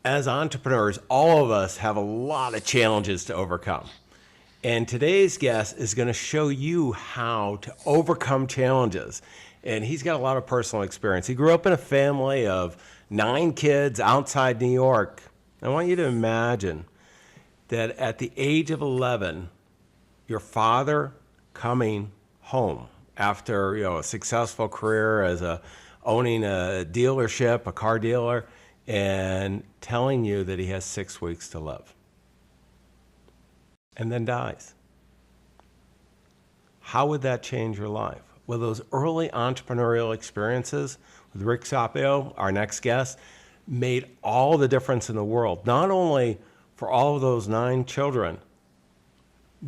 As entrepreneurs, all of us have a lot of challenges to overcome. And today's guest is going to show you how to overcome challenges. And he's got a lot of personal experience. He grew up in a family of 9 kids outside New York. I want you to imagine that at the age of 11, your father coming home after a successful career as owning a dealership, a car dealer, and telling you that he has 6 weeks to live and then dies. How would that change your life? Well, those early entrepreneurial experiences with Rick Sapio, our next guest, made all the difference in the world, not only for all of those 9 children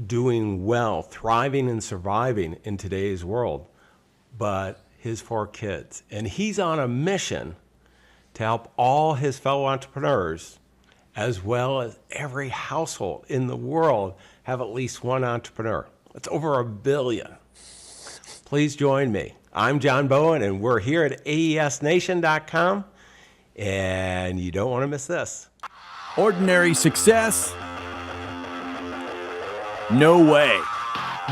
doing well, thriving and surviving in today's world, but his 4 kids. And he's on a mission to help all his fellow entrepreneurs, as well as every household in the world, have at least one entrepreneur. That's over 1 billion. Please join me. I'm John Bowen, and we're here at AESNation.com, and you don't want to miss this. Ordinary success? No way.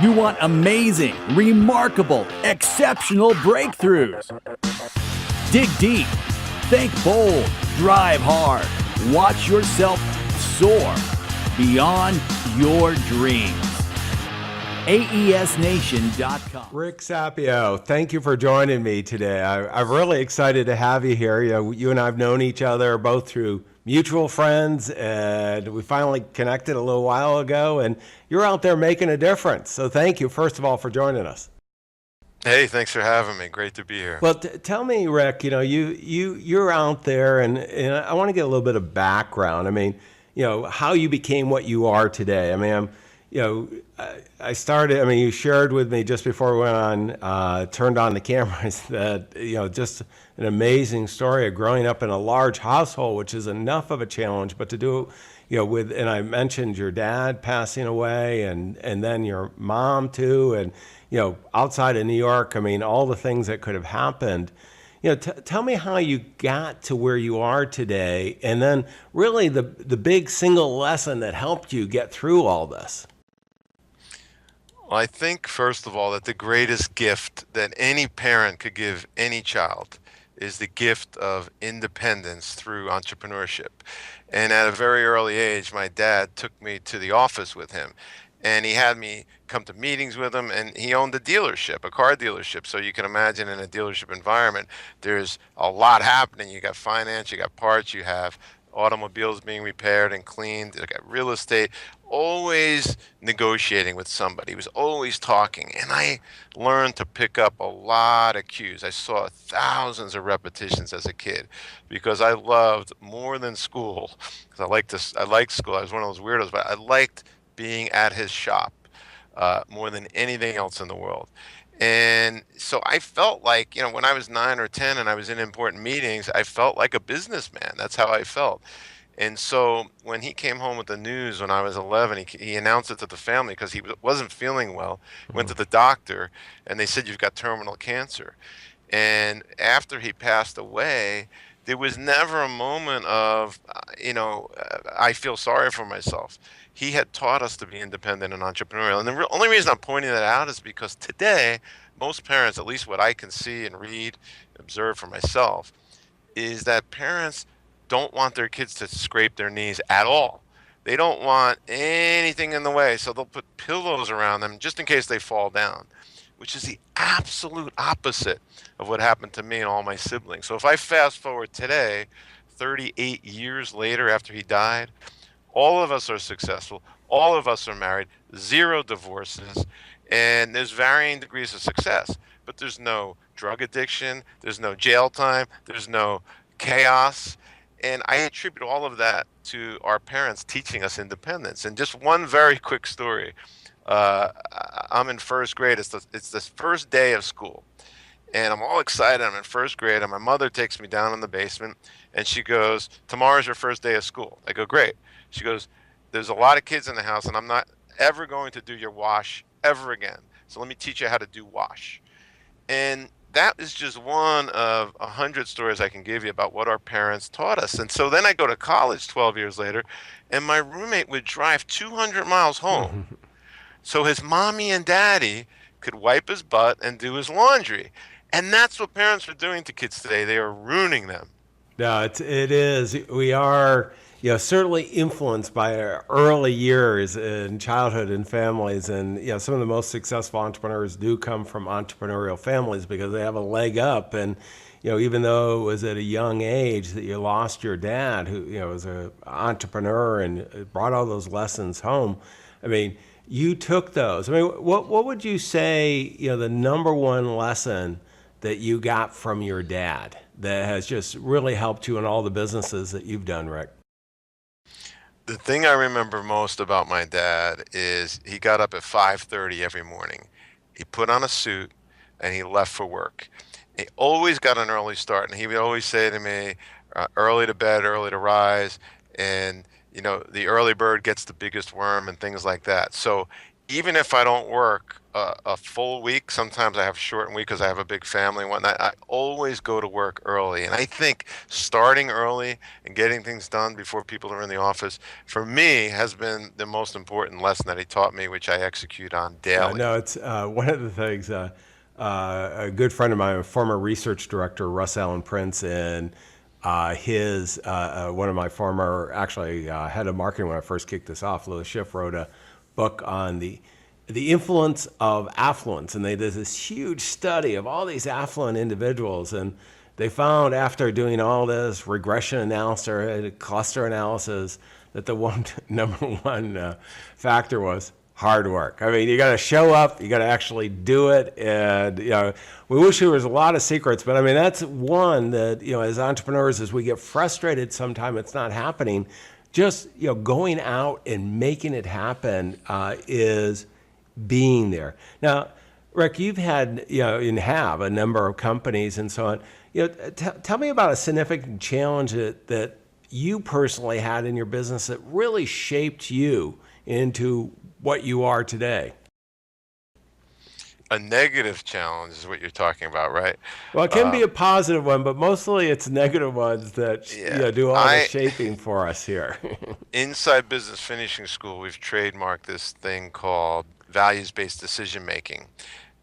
You want amazing, remarkable, exceptional breakthroughs. Dig deep. Think bold, drive hard, watch yourself soar beyond your dreams. AESNation.com. Rick Sapio, thank you for joining me today. I'm really excited to have you here. You and I have known each other both through mutual friends, and we finally connected a little while ago, and you're out there making a difference. So thank you, first of all, for joining us. Hey, thanks for having me. Great to be here. Well, tell me, Rick, you're out there, and I want to get a little bit of background. I mean, how you became what you are today. I mean, I started, you shared with me just before we went on, turned on the cameras that, just an amazing story of growing up in a large household, which is enough of a challenge, but to do, and I mentioned your dad passing away and then your mom too. And, outside of New York, all the things that could have happened. Tell me how you got to where you are today, and then really the big single lesson that helped you get through all this. Well, I think, first of all, that the greatest gift that any parent could give any child is the gift of independence through entrepreneurship. And at a very early age, my dad took me to the office with him. And he had me come to meetings with him, and he owned a dealership, a car dealership. So you can imagine in a dealership environment, there's a lot happening. You got finance, you got parts, you have automobiles being repaired and cleaned, you got real estate, always negotiating with somebody. He was always talking. And I learned to pick up a lot of cues. I saw thousands of repetitions as a kid because I loved more than school. Because I liked school. I was one of those weirdos, but I liked being at his shop more than anything else in the world. And so I felt like, when I was 9 or 10 and I was in important meetings, I felt like a businessman. That's how I felt. And so when he came home with the news when I was 11, he announced it to the family because he wasn't feeling well. Went to the doctor, and they said, "You've got terminal cancer." And after he passed away, there was never a moment of, I feel sorry for myself. He had taught us to be independent and entrepreneurial. And the only reason I'm pointing that out is because today, most parents, at least what I can see and read, observe for myself, is that parents don't want their kids to scrape their knees at all. They don't want anything in the way, so they'll put pillows around them just in case they fall down, which is the absolute opposite of what happened to me and all my siblings. So if I fast forward today, 38 years later after he died, all of us are successful. All of us are married, 0 divorces, and there's varying degrees of success. But there's no drug addiction, there's no jail time, there's no chaos. And I attribute all of that to our parents teaching us independence. And just one very quick story. I'm in first grade. It's the first day of school. And I'm all excited. I'm in first grade, and my mother takes me down in the basement, and she goes, "Tomorrow's your first day of school." I go, "Great." She goes, "There's a lot of kids in the house, and I'm not ever going to do your wash ever again. So let me teach you how to do wash." And that is just one of 100 stories I can give you about what our parents taught us. And so then I go to college 12 years later, and my roommate would drive 200 miles home so his mommy and daddy could wipe his butt and do his laundry. And that's what parents are doing to kids today. They are ruining them. No, it is. We are, certainly influenced by our early years in childhood and families. And, some of the most successful entrepreneurs do come from entrepreneurial families because they have a leg up. And, even though it was at a young age that you lost your dad, who, was an entrepreneur and brought all those lessons home, I mean, you took those. I mean, what would you say, the number one lesson that you got from your dad that has just really helped you in all the businesses that you've done, Rick? The thing I remember most about my dad is he got up at 5:30 every morning. He put on a suit and he left for work. He always got an early start, and he would always say to me, early to bed, early to rise, and the early bird gets the biggest worm and things like that. So even if I don't work a full week, sometimes I have a shortened week because I have a big family and whatnot, I always go to work early. And I think starting early and getting things done before people are in the office, for me, has been the most important lesson that he taught me, which I execute on daily. No, it's one of the things. A good friend of mine, a former research director, Russ Allen Prince, and his one of my former, actually head of marketing when I first kicked this off, Louis Schiff, wrote a book on the influence of affluence, and they did this huge study of all these affluent individuals, and they found after doing all this regression analysis, cluster analysis, that the number one factor was hard work. I mean, you got to show up, you got to actually do it, and we wish there was a lot of secrets, but I mean that's one that as entrepreneurs, as we get frustrated, sometimes it's not happening. Just going out and making it happen is being there. Now, Rick, you've had and have a number of companies and so on. Tell me about a significant challenge that you personally had in your business that really shaped you into what you are today. A negative challenge is what you're talking about, right? Well, it can be a positive one, but mostly it's negative ones that do all the shaping for us here. Inside Business Finishing School, we've trademarked this thing called values-based decision making.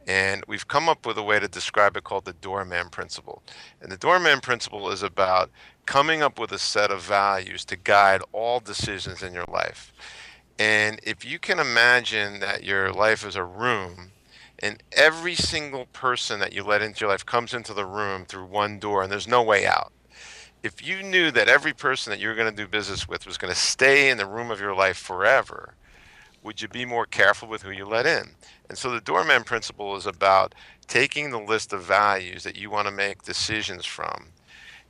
And we've come up with a way to describe it called the Doorman Principle. And the Doorman Principle is about coming up with a set of values to guide all decisions in your life. And if you can imagine that your life is a room, and every single person that you let into your life comes into the room through one door, and there's no way out. If you knew that every person that you were going to do business with was going to stay in the room of your life forever, would you be more careful with who you let in? And so the Doorman Principle is about taking the list of values that you want to make decisions from,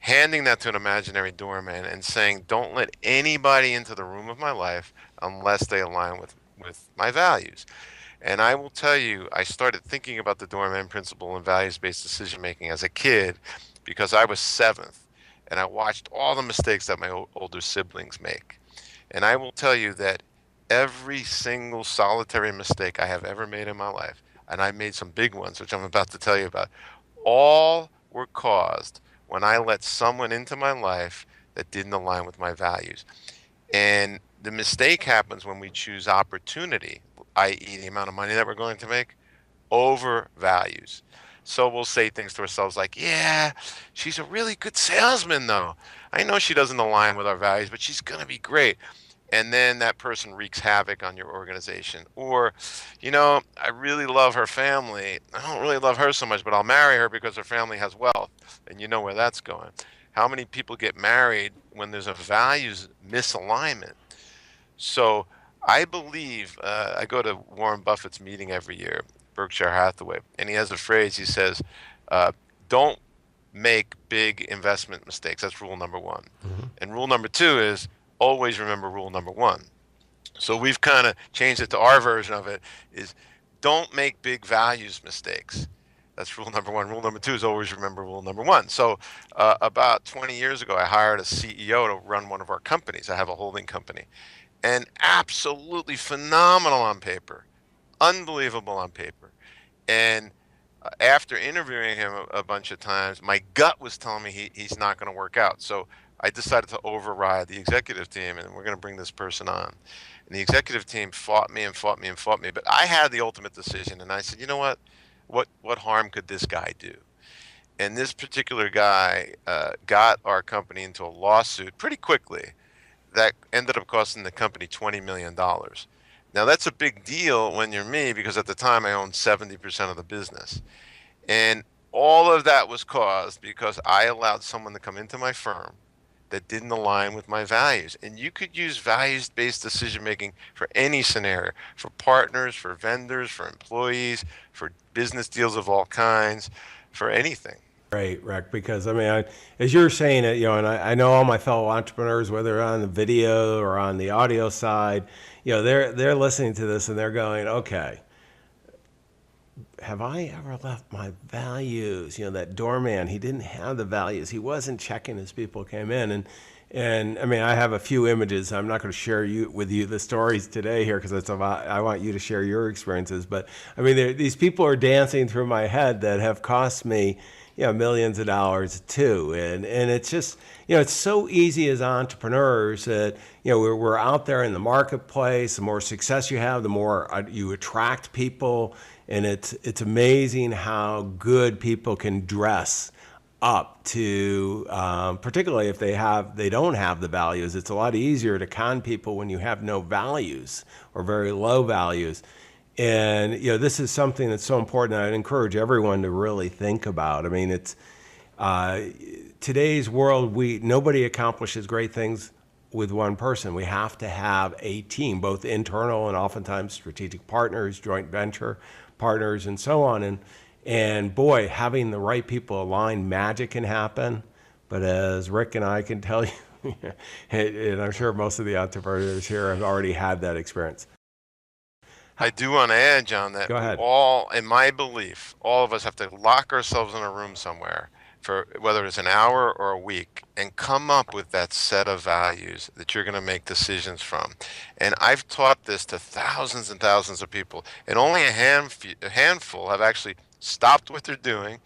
handing that to an imaginary doorman and saying, don't let anybody into the room of my life unless they align with my values. And I will tell you, I started thinking about the Doorman Principle and values-based decision-making as a kid because I was 7th, and I watched all the mistakes that my older siblings make. And I will tell you that every single solitary mistake I have ever made in my life, and I made some big ones, which I'm about to tell you about, all were caused when I let someone into my life that didn't align with my values. And the mistake happens when we choose opportunity, i.e. the amount of money that we're going to make, over values. So we'll say things to ourselves like, yeah, she's a really good salesman though. I know she doesn't align with our values, but she's going to be great. And then that person wreaks havoc on your organization. Or, I really love her family. I don't really love her so much, but I'll marry her because her family has wealth. And you know where that's going. How many people get married when there's a values misalignment? So I believe, I go to Warren Buffett's meeting every year, Berkshire Hathaway, and he has a phrase. He says, don't make big investment mistakes. That's rule number one. Mm-hmm. And rule number two is always remember rule number one. So we've kind of changed it to our version of it is don't make big values mistakes. That's rule number one. Rule number two is always remember rule number one. So about 20 years ago, I hired a CEO to run one of our companies. I have a holding company. And absolutely phenomenal on paper, unbelievable on paper. And After interviewing him a bunch of times, my gut was telling me he's not going to work out. So I decided to override the executive team, and we're going to bring this person on. And the executive team fought me and fought me and fought me, but I had the ultimate decision, and I said, you know what? What harm could this guy do? And this particular guy got our company into a lawsuit pretty quickly that ended up costing the company $20 million. Now that's a big deal when you're me, because at the time I owned 70% of the business. And all of that was caused because I allowed someone to come into my firm that didn't align with my values. And you could use values-based decision making for any scenario, for partners, for vendors, for employees, for business deals of all kinds, for anything. Right, Rick, because I mean, as you're saying it, and I know all my fellow entrepreneurs, whether on the video or on the audio side, they're listening to this and they're going, okay, have I ever left my values? That doorman, he didn't have the values. He wasn't checking as people came in. And I mean, I have a few images. I'm not going to share with you the stories today here because I want you to share your experiences. But I mean, these people are dancing through my head that have cost me, millions of dollars too. And it's just, it's so easy as entrepreneurs that, we're out there in the marketplace. The more success you have, the more you attract people. And it's amazing how good people can dress up to, particularly if they don't have the values. It's a lot easier to con people when you have no values or very low values. And this is something that's so important. I'd encourage everyone to really think about. I mean, it's today's world. Nobody accomplishes great things with one person. We have to have a team, both internal and oftentimes strategic partners, joint venture partners, and so on. And boy, having the right people aligned, magic can happen. But as Rick and I can tell you, and I'm sure most of the entrepreneurs here have already had that experience. I do want to add, John, that Go ahead. in my belief, all of us have to lock ourselves in a room somewhere for whether it's an hour or a week and come up with that set of values that you're going to make decisions from. And I've taught this to thousands and thousands of people, and only a handful have actually stopped what they're doing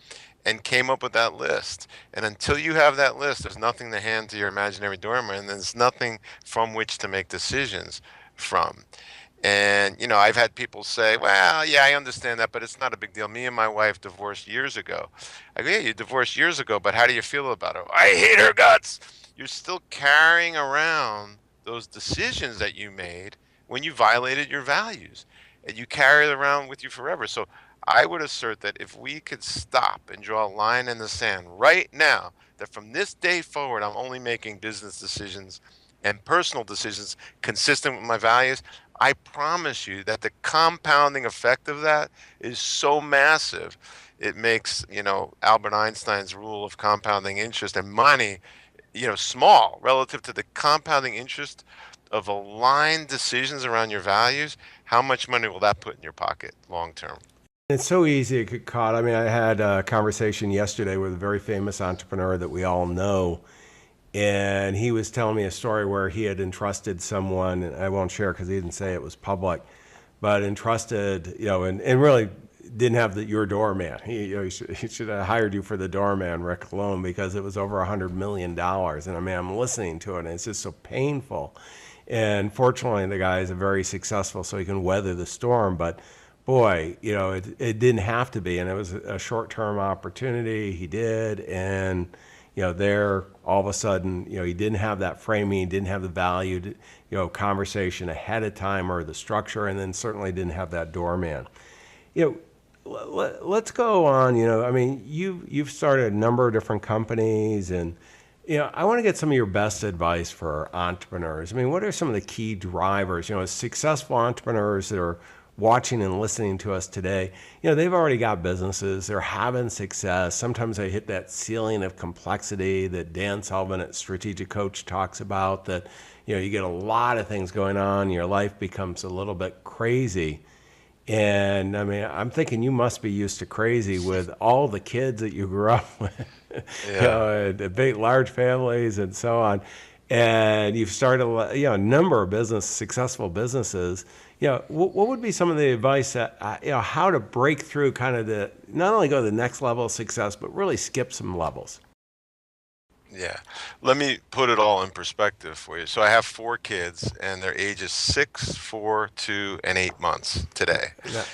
and came up with that list. And until you have that list, there's nothing to hand to your imaginary doorman, and there's nothing from which to make decisions from. And, I've had people say, well, yeah, I understand that, but it's not a big deal. Me and my wife divorced years ago. I go, yeah, you divorced years ago, but how do you feel about her? I hate her guts. You're still carrying around those decisions that you made when you violated your values, and you carry it around with you forever. So I would assert that if we could stop and draw a line in the sand right now, that from this day forward, I'm only making business decisions and personal decisions consistent with my values, I promise you that the compounding effect of that is so massive. It makes, Albert Einstein's rule of compounding interest and money, small relative to the compounding interest of aligned decisions around your values. How much money will that put in your pocket long term? It's so easy to get caught. I mean, I had a conversation yesterday with a very famous entrepreneur that we all know. And he was telling me a story where he had entrusted someone, and I won't share because he didn't say it was public, but entrusted, and really didn't have your doorman. He should have hired you for the doorman, Rick, alone, because it was over $100 million. And I mean, I'm listening to it, and it's just so painful. And fortunately, the guy is very successful, so he can weather the storm. But boy, it didn't have to be, and it was a short-term opportunity. He did, and there all of a sudden, he didn't have that framing, he didn't have the value, conversation ahead of time or the structure, and then certainly didn't have that doorman. Let's go on. I mean, you've started a number of different companies, and I want to get some of your best advice for entrepreneurs. I mean, what are some of the key drivers? As successful entrepreneurs that are watching and listening to us today, they've already got businesses, they're having success. Sometimes they hit that ceiling of complexity that Dan Sullivan at Strategic Coach talks about, that, you get a lot of things going on, your life becomes a little bit crazy. And I mean, I'm thinking you must be used to crazy with all the kids that you grew up with, Yeah. big, large families and so on. and you've started a number of successful businesses. What would be some of the advice that how to break through kind of the not only go to the next level of success, but really skip some levels? Yeah. Let me put it all in perspective for you. So I have 4 kids, and their ages 6, 4, 2, and 8 months today.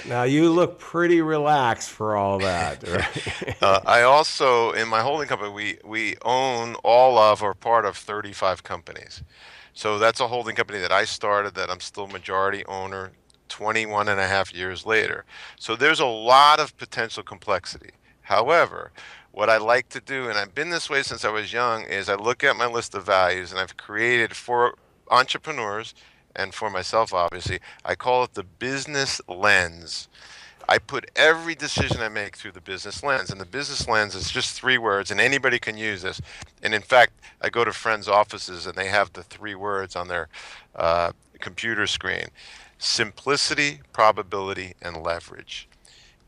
Now you look pretty relaxed for all that, right? I also, in my holding company, we own all of or part of 35 companies. So that's a holding company that I started that I'm still majority owner 21 and a half years later. So there's a lot of potential complexity. However, what I like to do, and I've been this way since I was young, is I look at my list of values, and I've created for entrepreneurs and for myself, obviously, I call it the business lens. I put every decision I make through the business lens, and the business lens is just 3 words, and anybody can use this. And in fact, I go to friends' offices, and they have the 3 words on their computer screen: simplicity, probability, and leverage.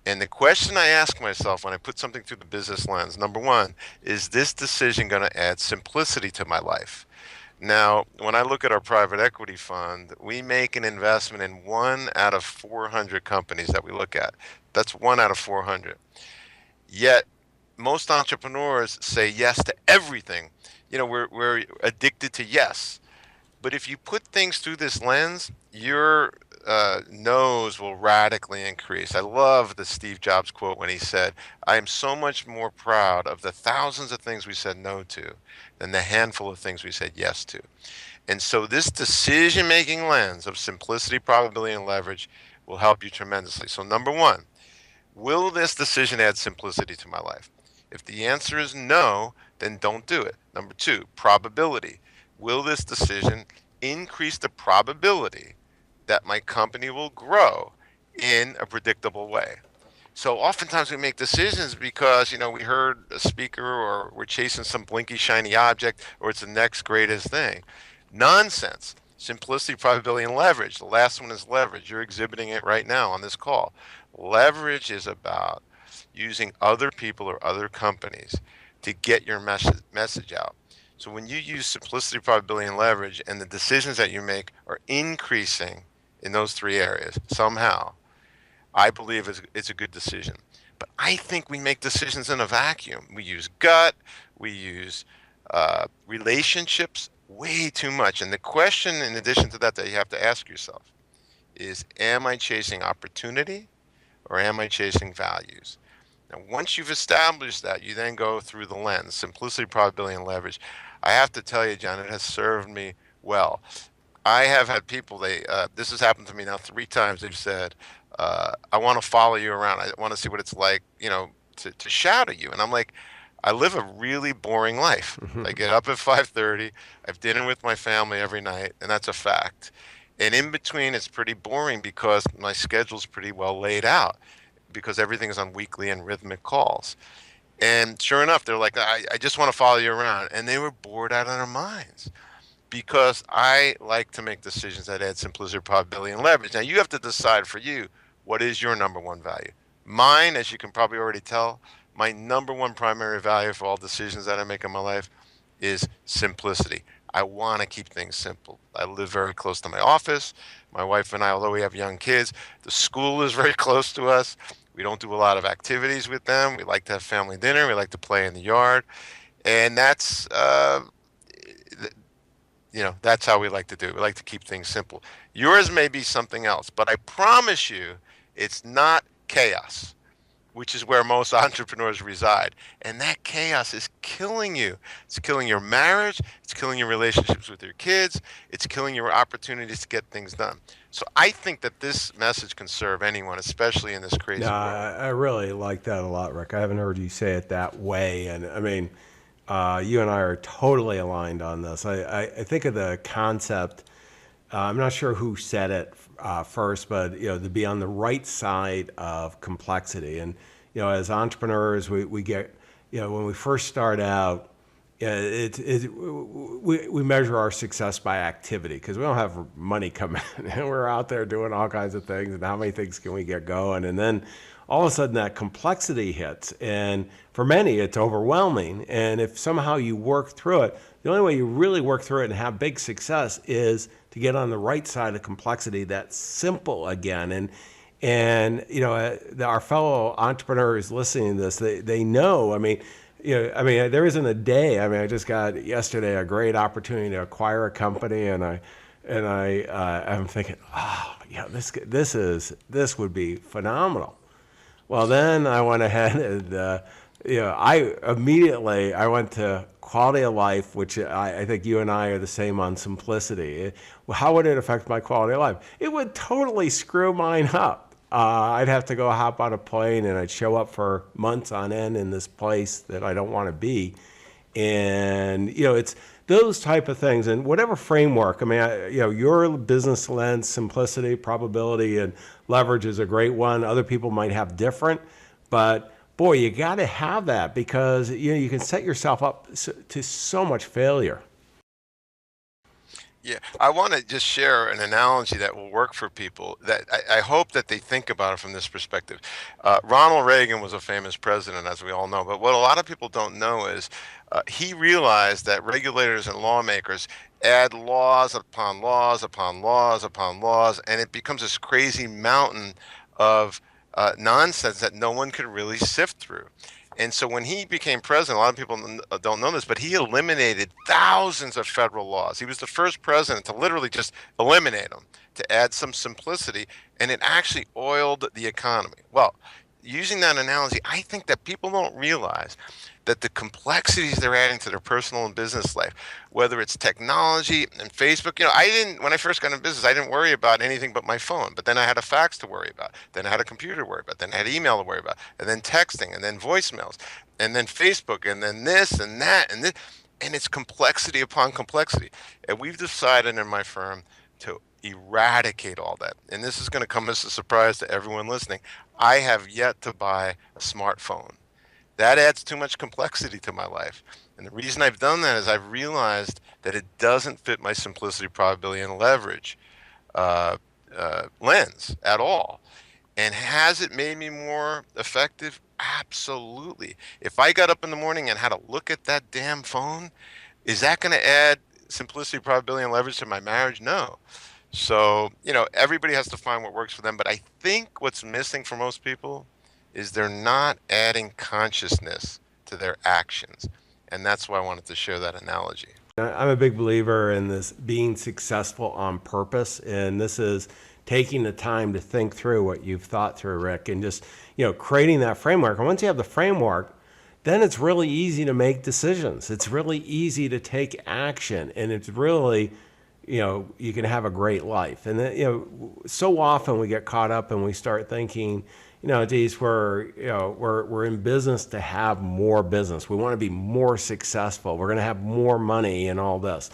And the question I ask myself when I put something through the business lens, number one, is this decision going to add simplicity to my life? Now, when I look at our private equity fund, we make an investment in 1 out of 400 companies that we look at. That's 1 out of 400. Yet, most entrepreneurs say yes to everything. We're addicted to yes. But if you put things through this lens, your no's will radically increase. I love the Steve Jobs quote when he said, "I am so much more proud of the thousands of things we said no to than the handful of things we said yes to." And so this decision-making lens of simplicity, probability, and leverage will help you tremendously. So number one, will this decision add simplicity to my life? If the answer is no, then don't do it. Number two, probability. Will this decision increase the probability that my company will grow in a predictable way? So oftentimes we make decisions because, we heard a speaker or we're chasing some blinky shiny object or it's the next greatest thing. Nonsense. Simplicity, probability, and leverage. The last one is leverage. You're exhibiting it right now on this call. Leverage is about using other people or other companies to get your message out. So when you use simplicity, probability, and leverage, and the decisions that you make are increasing in those 3 areas somehow, I believe it's a good decision. But I think we make decisions in a vacuum. We use gut, we use relationships way too much. And the question, in addition to that you have to ask yourself is, am I chasing opportunity or am I chasing values? Now, once you've established that, you then go through the lens, simplicity, probability, and leverage. I have to tell you, John, it has served me well. I have had people, this has happened to me now 3 times. They've said, I want to follow you around. I want to see what it's like, to shout at you. And I'm like, I live a really boring life. I get up at 5:30. I have dinner with my family every night, and that's a fact. And in between, it's pretty boring because my schedule's pretty well laid out because everything is on weekly and rhythmic calls. And sure enough, they're like, I just want to follow you around. And they were bored out of their minds because I like to make decisions that add simplicity, probability, and leverage. Now, you have to decide for you, what is your number one value? Mine, as you can probably already tell, my number one primary value for all decisions that I make in my life is simplicity. I want to keep things simple. I live very close to my office. My wife and I, although we have young kids, the school is very close to us. We don't do a lot of activities with them. We like to have family dinner. We like to play in the yard. And that's that's how we like to do it. We like to keep things simple. Yours may be something else, but I promise you it's not chaos, which is where most entrepreneurs reside. And that chaos is killing you. It's killing your marriage. It's killing your relationships with your kids. It's killing your opportunities to get things done. So I think that this message can serve anyone, especially in this crazy No, world. I really like that a lot, Rick. I haven't heard you say it that way. And I mean, you and I are totally aligned on this. I think of the concept, I'm not sure who said it first, but to be on the right side of complexity. And as entrepreneurs, we get when we first start out, we measure our success by activity because we don't have money coming in, and we're out there doing all kinds of things. And how many things can we get going? And then all of a sudden that complexity hits. And for many, it's overwhelming. And if somehow you work through it, the only way you really work through it and have big success is to get on the right side of complexity, that's simple again. And our fellow entrepreneurs listening to this, they know, there isn't a day. I just got yesterday a great opportunity to acquire a company, and I'm thinking, oh yeah, this would be phenomenal. Well, then I went ahead and I went to quality of life, which I think you and I are the same on simplicity. How would it affect my quality of life? It would totally screw mine up. I'd have to go hop on a plane, and I'd show up for months on end in this place that I don't want to be. And, it's those type of things. And whatever framework, your business lens, simplicity, probability, and leverage is a great one. Other people might have different, but boy, you got to have that, because, you can set yourself up to so much failure. Yeah, I want to just share an analogy that will work for people that I hope that they think about it from this perspective. Ronald Reagan was a famous president, as we all know, but what a lot of people don't know is he realized that regulators and lawmakers add laws upon laws upon laws upon laws, and it becomes this crazy mountain of nonsense that no one could really sift through. And so when he became president, a lot of people don't know this, but he eliminated thousands of federal laws. He was the first president to literally just eliminate them, to add some simplicity, and it actually oiled the economy. Well, using that analogy, I think that people don't realize that the complexities they're adding to their personal and business life, whether it's technology and Facebook, when I first got into business, I didn't worry about anything but my phone. But then I had a fax to worry about. Then I had a computer to worry about. Then I had email to worry about. And then texting, and then voicemails, and then Facebook, and then this and that and this. And it's complexity upon complexity. And we've decided in my firm to eradicate all that. And this is going to come as a surprise to everyone listening. I have yet to buy a smartphone. That adds too much complexity to my life. And the reason I've done that is I've realized that it doesn't fit my simplicity, probability, and leverage lens at all. And has it made me more effective? Absolutely. If I got up in the morning and had to look at that damn phone, is that going to add simplicity, probability, and leverage to my marriage? No. So, everybody has to find what works for them. But I think what's missing for most people is they're not adding consciousness to their actions. And that's why I wanted to share that analogy. I'm a big believer in this being successful on purpose. And this is taking the time to think through what you've thought through, Rick, and just, creating that framework. And once you have the framework, then it's really easy to make decisions. It's really easy to take action. And it's really, you can have a great life. And then, so often we get caught up and we start thinking, geez, we're in business to have more business. We want to be more successful. We're going to have more money and all this.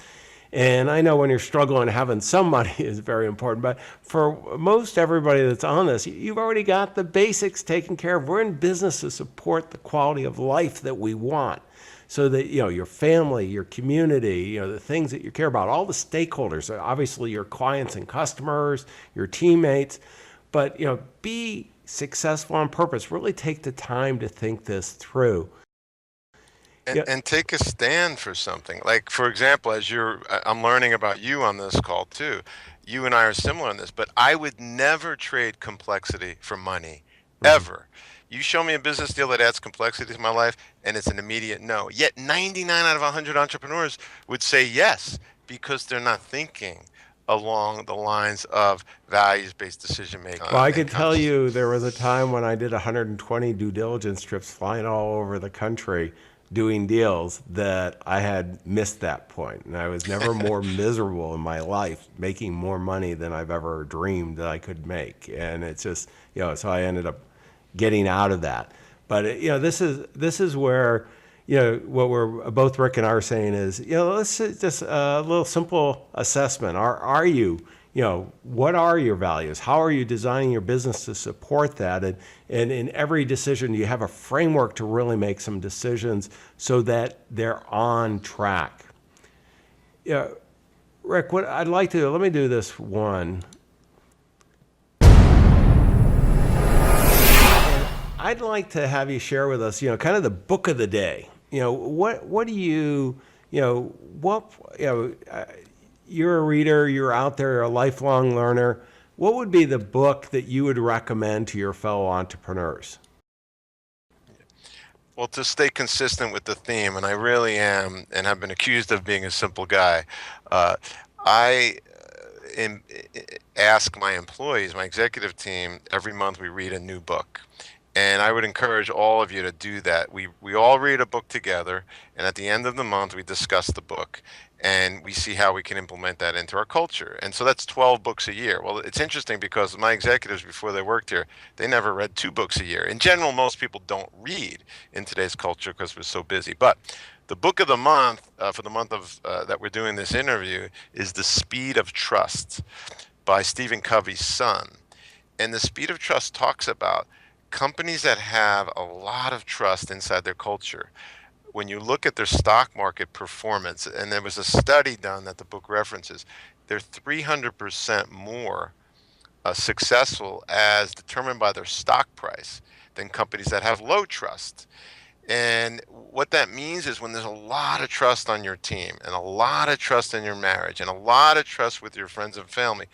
And I know when you're struggling, having some money is very important. But for most everybody that's on this, you've already got the basics taken care of. We're in business to support the quality of life that we want. So that, your family, your community, the things that you care about, all the stakeholders, obviously your clients and customers, your teammates, but, be successful on purpose. Really take the time to think this through. And take a stand for something. Like, for example, I'm learning about you on this call too. You and I are similar on this, but I would never trade complexity for money, ever. You show me a business deal that adds complexity to my life, and it's an immediate no. Yet 99 out of 100 entrepreneurs would say yes, because they're not thinking along the lines of values-based decision-making. Well, I can tell you there was a time when I did 120 due diligence trips flying all over the country doing deals that I had missed that point. And I was never more miserable in my life, making more money than I've ever dreamed that I could make. And it's just, so I ended up getting out of that. But, this is where, what we're both, Rick and I, are saying is, let's just a little simple assessment. Are you, what are your values? How are you designing your business to support that? And in every decision, you have a framework to really make some decisions so that they're on track. Rick, what I'd like to, let me do this one. I'd like to have you share with us, kind of the book of the day. What do you're a reader, you're out there, you're a lifelong learner. What would be the book that you would recommend to your fellow entrepreneurs? Well, to stay consistent with the theme, and I really am, and have been accused of being a simple guy, I ask my employees, my executive team, every month we read a new book. And I would encourage all of you to do that. We all read a book together, and at the end of the month, we discuss the book and we see how we can implement that into our culture. And so that's 12 books a year. Well, it's interesting because my executives, before they worked here, they never read 2 books a year. In general, most people don't read in today's culture because we're so busy. But the book of the month, for the month of that we're doing this interview, is The Speed of Trust by Stephen Covey's son. And The Speed of Trust talks about companies that have a lot of trust inside their culture. When you look at their stock market performance, and there was a study done that the book references, they're 300% more successful as determined by their stock price than companies that have low trust. And what that means is when there's a lot of trust on your team and a lot of trust in your marriage and a lot of trust with your friends and family,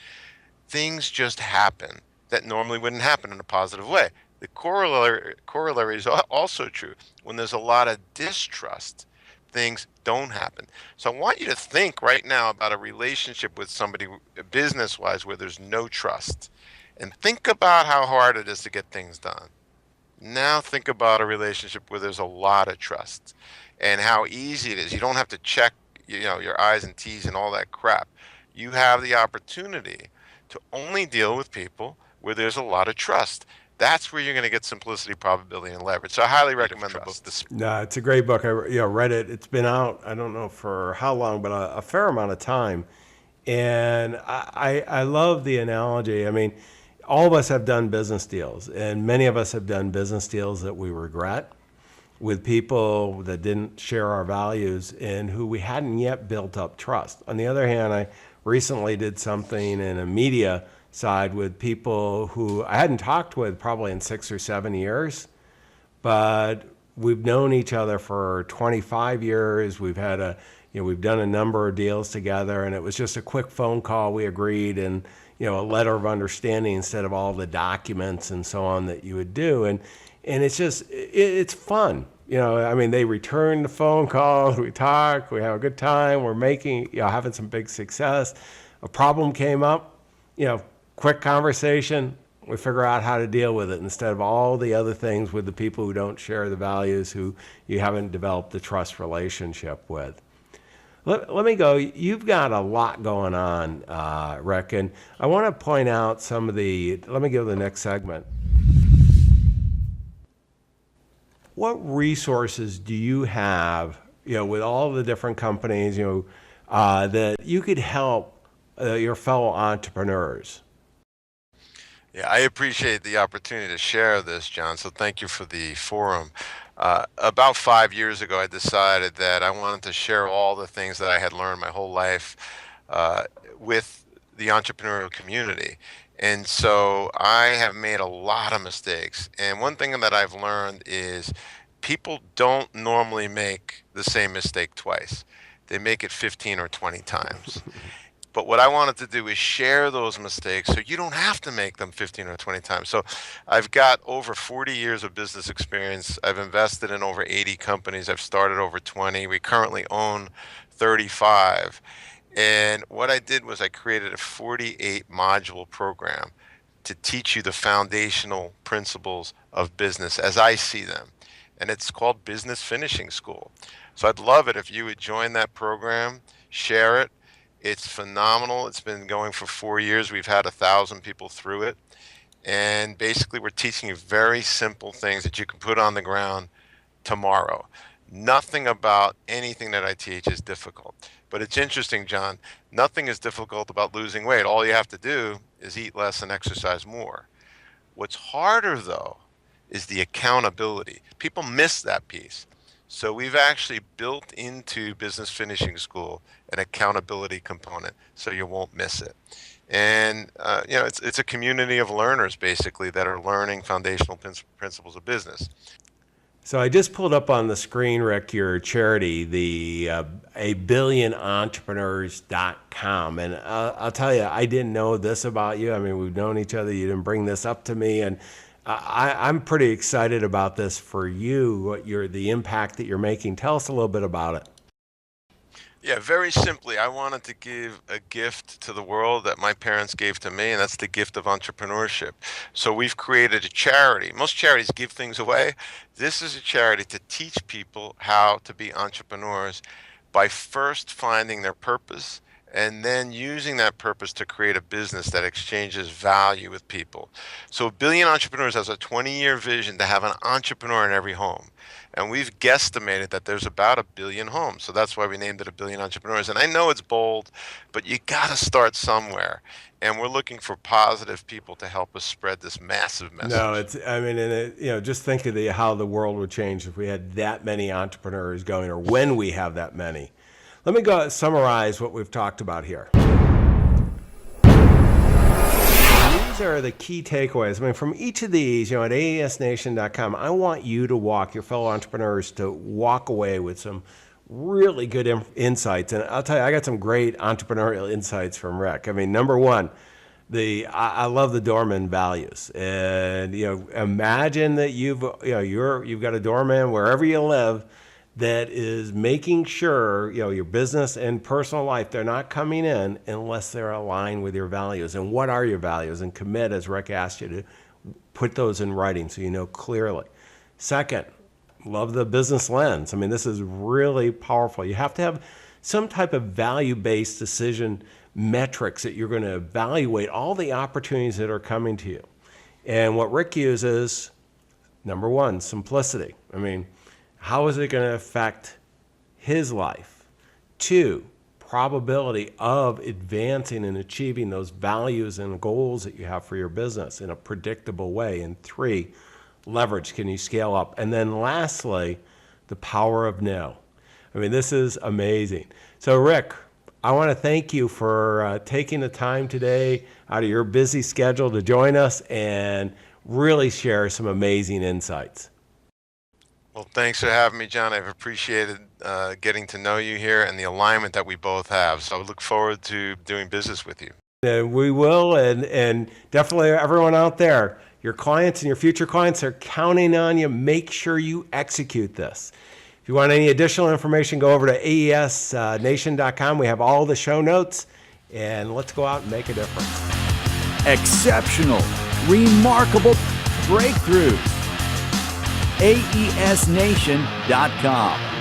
things just happen that normally wouldn't happen in a positive way. The corollary is also true. When there's a lot of distrust, things don't happen. So I want you to think right now about a relationship with somebody business-wise where there's no trust. And think about how hard it is to get things done. Now think about a relationship where there's a lot of trust and how easy it is. You don't have to check, your I's and T's and all that crap. You have the opportunity to only deal with people where there's a lot of trust. That's where you're going to get simplicity, probability, and leverage. So I highly recommend the book. No, it's a great book. I read it. It's been out, I don't know for how long, but a fair amount of time. And I love the analogy. I mean, all of us have done business deals, and many of us have done business deals that we regret with people that didn't share our values and who we hadn't yet built up trust. On the other hand, I recently did something in a media side with people who I hadn't talked with probably in 6 or 7 years, but we've known each other for 25 years. We've had we've done a number of deals together, and it was just a quick phone call. We agreed, and a letter of understanding instead of all the documents and so on that you would do. And it's just, it's fun. I mean, they return the phone call, we talk, we have a good time, we're making, having some big success. A problem came up, quick conversation, we figure out how to deal with it instead of all the other things with the people who don't share the values, who you haven't developed the trust relationship with. Let me go. You've got a lot going on, Rick, and I want to point out some of let me go to the next segment. What resources do you have, with all the different companies, that you could help your fellow entrepreneurs? Yeah, I appreciate the opportunity to share this, John. So thank you for the forum. About 5 years ago, I decided that I wanted to share all the things that I had learned my whole life with the entrepreneurial community. And so I have made a lot of mistakes. And one thing that I've learned is people don't normally make the same mistake twice. They make it 15 or 20 times. But what I wanted to do is share those mistakes so you don't have to make them 15 or 20 times. So I've got over 40 years of business experience. I've invested in over 80 companies. I've started over 20. We currently own 35. And what I did was I created a 48 module program to teach you the foundational principles of business as I see them. And it's called Business Finishing School. So I'd love it if you would join that program, share it. It's phenomenal. It's been going for 4 years. We've had 1,000 people through it. And basically, we're teaching you very simple things that you can put on the ground tomorrow. Nothing about anything that I teach is difficult. But it's interesting, John, nothing is difficult about losing weight. All you have to do is eat less and exercise more. What's harder, though, is the accountability. People miss that piece. So we've actually built into Business Finishing School an accountability component so you won't miss it. And it's a community of learners basically that are learning foundational principles of business. So I just pulled up on the screen, Rick, your charity, the abillionentrepreneurs.com. And I'll tell you, I didn't know this about you. I mean, we've known each other. You didn't bring this up to me. And I'm pretty excited about this for you, the impact that you're making. Tell us a little bit about it. Yeah, very simply, I wanted to give a gift to the world that my parents gave to me, and that's the gift of entrepreneurship. So we've created a charity. Most charities give things away. This is a charity to teach people how to be entrepreneurs by first finding their purpose and then using that purpose to create a business that exchanges value with people. So A Billion Entrepreneurs has a 20-year vision to have an entrepreneur in every home. And we've guesstimated that there's about 1 billion homes. So that's why we named it A Billion Entrepreneurs. And I know it's bold, but you got to start somewhere. And we're looking for positive people to help us spread this massive message. No, I mean, just think of how the world would change if we had that many entrepreneurs going, or when we have that many. Let me go summarize what we've talked about here. These are the key takeaways. I mean, from each of these, at aesnation.com, I want you to your fellow entrepreneurs to walk away with some really good insights. And I'll tell you, I got some great entrepreneurial insights from Rick. I mean, number one, I love the Doorman values. And, imagine that you've got a doorman wherever you live that is making sure, your business and personal life, they're not coming in unless they're aligned with your values. And what are your values? And commit, as Rick asked you, to put those in writing so you know clearly. Second, love the business lens. I mean, this is really powerful. You have to have some type of value-based decision metrics that you're going to evaluate all the opportunities that are coming to you. And what Rick uses, number one, simplicity. I mean, how is it going to affect his life? Two, probability of advancing and achieving those values and goals that you have for your business in a predictable way. And three, leverage. Can you scale up? And then lastly, the power of no. I mean, this is amazing. So Rick, I want to thank you for taking the time today out of your busy schedule to join us and really share some amazing insights. Well, thanks for having me, John. I've appreciated getting to know you here and the alignment that we both have. So I look forward to doing business with you. And we will, and definitely everyone out there, your clients and your future clients are counting on you. Make sure you execute this. If you want any additional information, go over to aesnation.com. We have all the show notes, and let's go out and make a difference. Exceptional, remarkable breakthroughs. aesnation.com